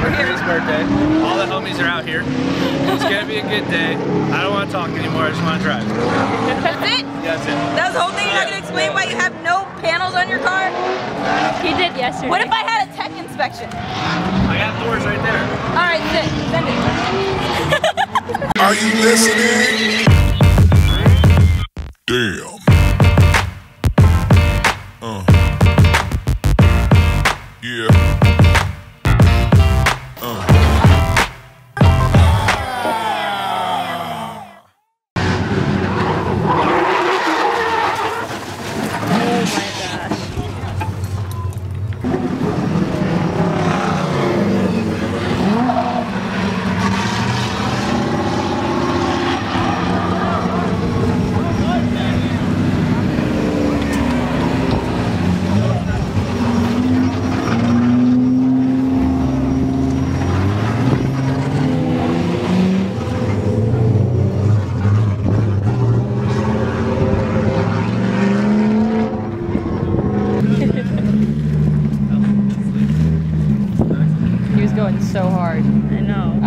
for his birthday. All the homies are out here. It's gonna be a good day. I don't want to talk anymore. I just want to drive. That's it? Yeah, that's it. That was the whole thing? You're not gonna explain why you have no panels on your car? He did yesterday. What if I had a tech inspection? I got doors right there. All right, send it. Are you listening? Damn. Yeah. Going so hard. I know.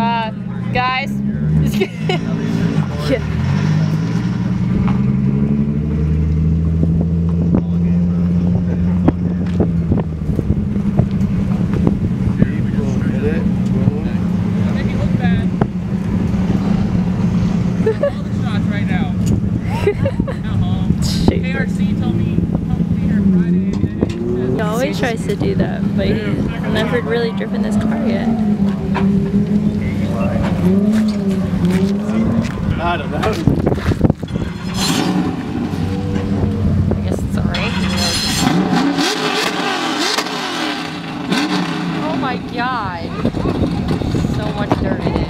Guys. Yeah. Make it look bad. All the shots right now. KRC told me I'll be here Friday. He always tries to do that, but he's never really driven this car yet. I don't know. I guess it's alright. Oh my god. So much dirt in it.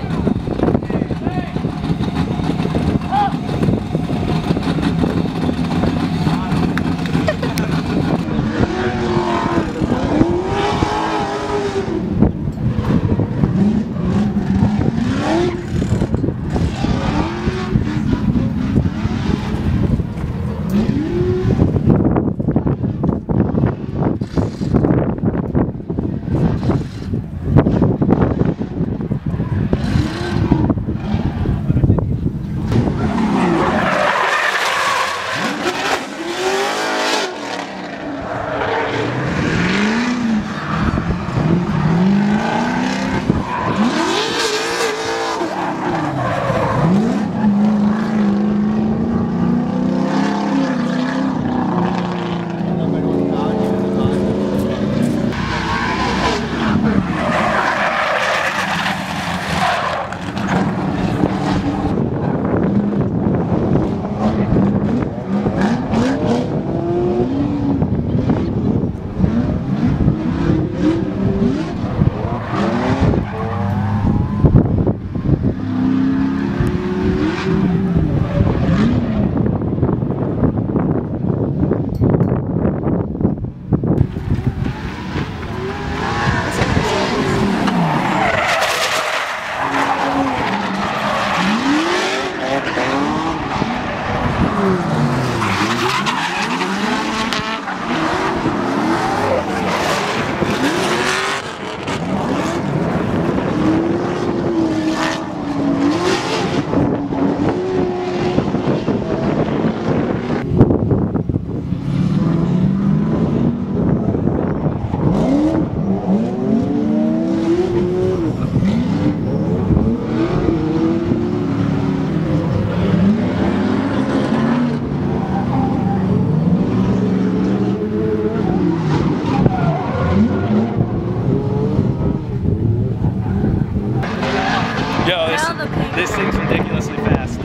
This thing's ridiculously fast.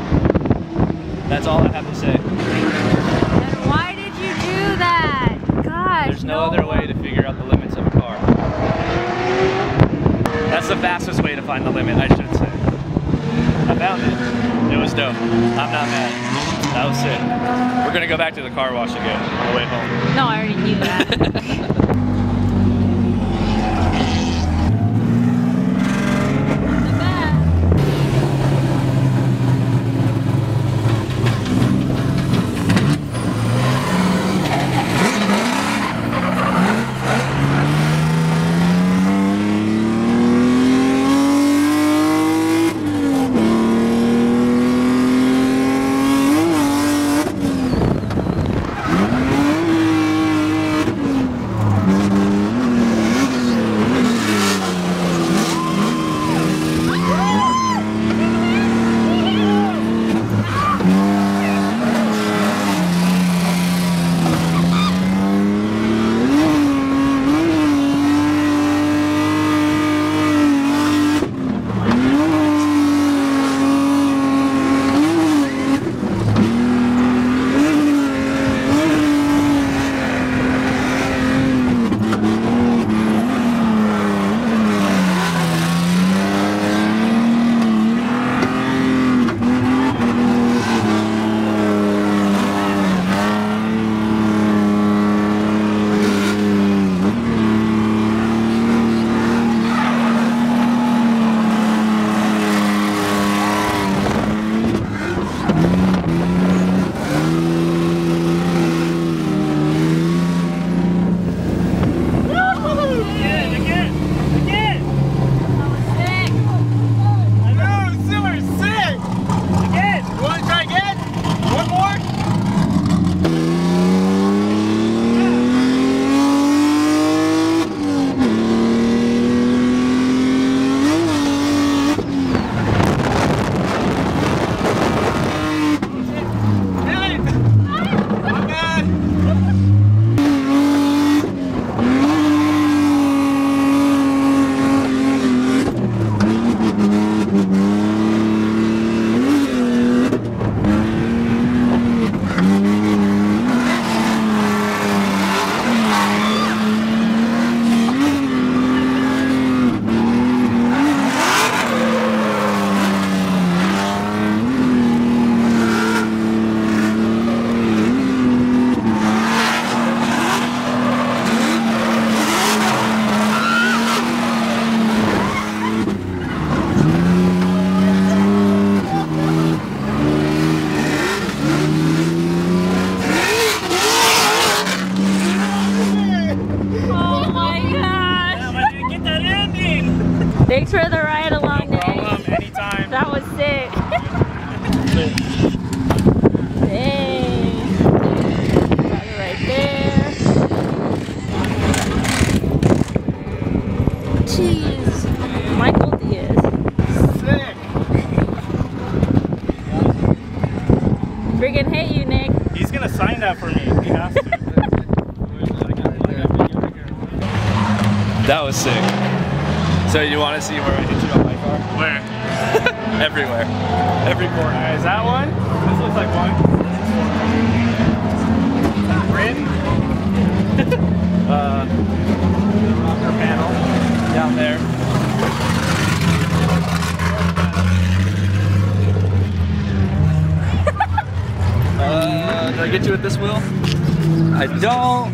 That's all I have to say. And why did you do that? Gosh. There's no other way to figure out the limits of a car. That's the fastest way to find the limit, I should say. I found it. It was dope. I'm not mad. That was sick. We're gonna go back to the car wash again on the way home. No, I already knew that. Thanks for the ride along, No Nick. problem, anytime. That was sick. Dang. Got it right there. Jeez. Michael Diaz. Sick. Friggin' hate you, Nick. He's gonna sign that for me. He has to. That was sick. So you want to see where I hit you on my car? Where? Everywhere. Every corner. Is that one? This looks like one. Rim. Rocker panel down there. Did I get you with this wheel? I don't.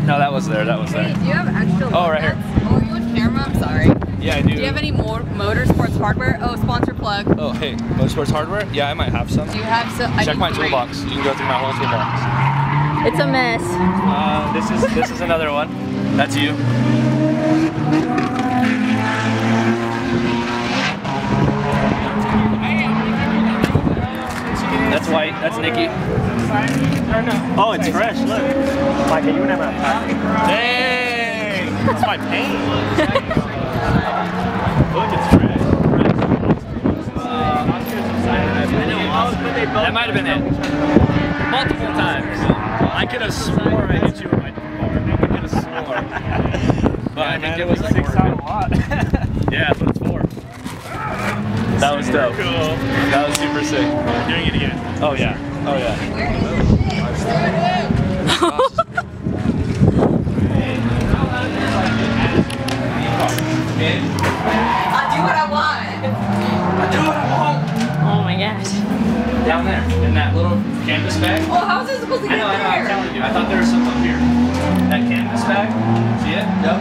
No, that was there. That was there. Hey, do you have extra Oh, right here. Oh, are you on camera? I'm sorry. Yeah, I do. Do you have any more motorsports hardware? Oh, sponsor plug. Oh, hey, Motorsports hardware? Yeah, I might have some. Do you have some? Check my toolbox. You can go through my whole toolbox. It's a mess. This is another one. That's you. That's white. That's Nikki. Oh, it's fresh. Look. Micah, you would never have time. Dang! That's my paint. Look, it's fresh. That might have been it. Multiple times. I could have swore I hit you with my car. I could have swore. But I think it was like 6 times a lot. Yeah, but it's 4. That was dope. Cool. That was super sick. Doing it again. Oh yeah. Oh yeah. I do what I want. I do what I want. Oh my gosh. Down there, in that little canvas bag. Well, how is it supposed to get I know, I'm there? telling you. I thought there was some up here. That canvas bag. See it? Yep.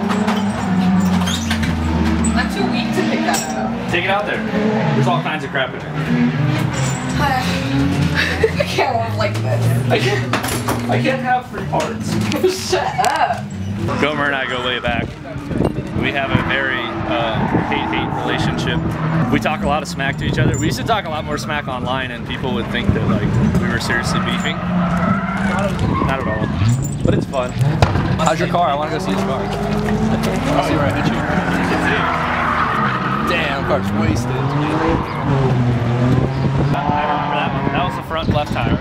I'm too weak to pick that up. Take it out there. There's all kinds of crap in it. I can't walk like this. I can't have free parts. Shut up. Gomer and I go way back. We have a very hate-hate relationship. We talk a lot of smack to each other. We used to talk a lot more smack online, and people would think that like we were seriously beefing. Not at all. But it's fun. How's your car? I want to go see your car. I'll see where I hit you. Damn, car's wasted. I remember that one. That was the front left tire.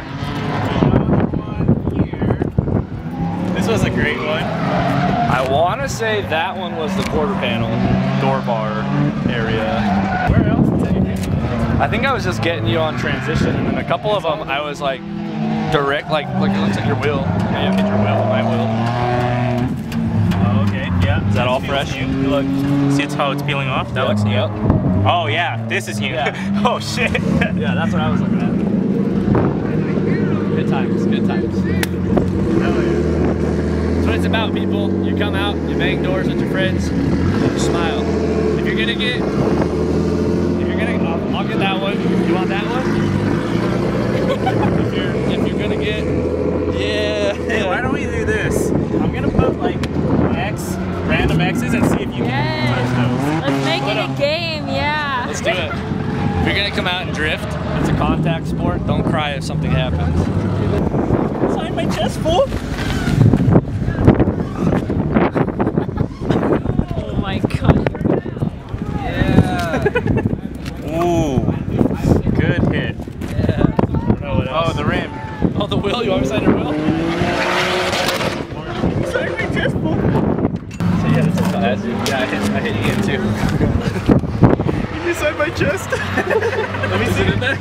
This was a great one. I want to say that one was the quarter panel, door bar area. Where else did you hit? I think I was just getting you on transition, and then a couple of them I was like direct, like it looks like your wheel. Maybe I hit your wheel, my wheel. Oh, okay, yeah. Is that all fresh? Look, see how it's peeling off? That looks new. Yep. Oh yeah, this is new. Yeah. Oh shit. Yeah, that's what I was looking at. Good times, good times. Hell yeah. That's what it's about, people. You come out, you bang doors with your friends, you smile. If you're gonna get, I'll get that one. You want that one? if you're gonna get, yeah. Hey, why don't we do this? I'm gonna put like random X's and see if you can push those. Let's make it a game, yeah. Let's do it. If you're gonna come out and drift, it's a contact sport. Don't cry if something happens. Sign my chest, fool. Oh my god. Yeah. Ooh. Good hit. Yeah. Oh, the rim. Oh, the wheel. You want me to sign your wheel? Sign my chest, fool. So yeah, this is fast. Yeah, I hit you again too. You sign my chest. Let me see it in there.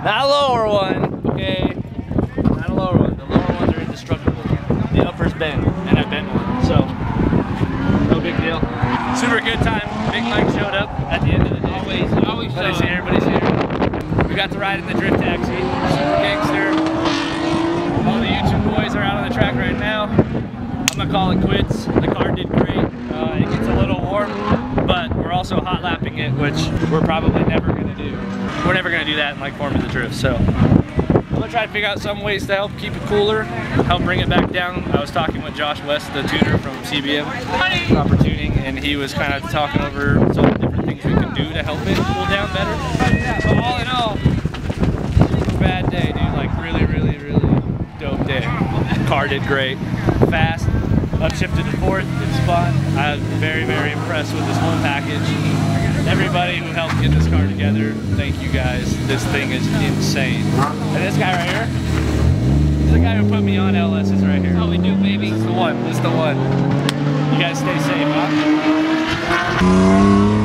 Not a lower one, okay? Not a lower one. The lower ones are indestructible. The upper's bent, and I bent one, so no big deal. Super good time. Big Mike showed up at the end of the day. Always everybody's here, everybody's here. We got to ride in the drift taxi. Super gangster. All the YouTube boys are out on the track right now. I'm gonna call it quits. The car did great. It gets a little warm, but we're also hot lapping it, which we're probably never gonna do. We're never gonna do that in like Formula Drift, so I'm gonna try to figure out some ways to help keep it cooler, help bring it back down. I was talking with Josh West, the tuner from CBM, proper tuning, and he was kind of talking over some of the different things we can do to help it cool down better. So all in all, super bad day, dude. Like really, really, really dope day. Car did great, fast. Upshifted to fourth, it's fun. I was very, very impressed with this whole package. Everybody who helped get this car together, thank you guys. This thing is insane. And this guy right here, this is the guy who put me on LS's right here. Oh, we do, baby. This is the one, this is the one. You guys stay safe, huh?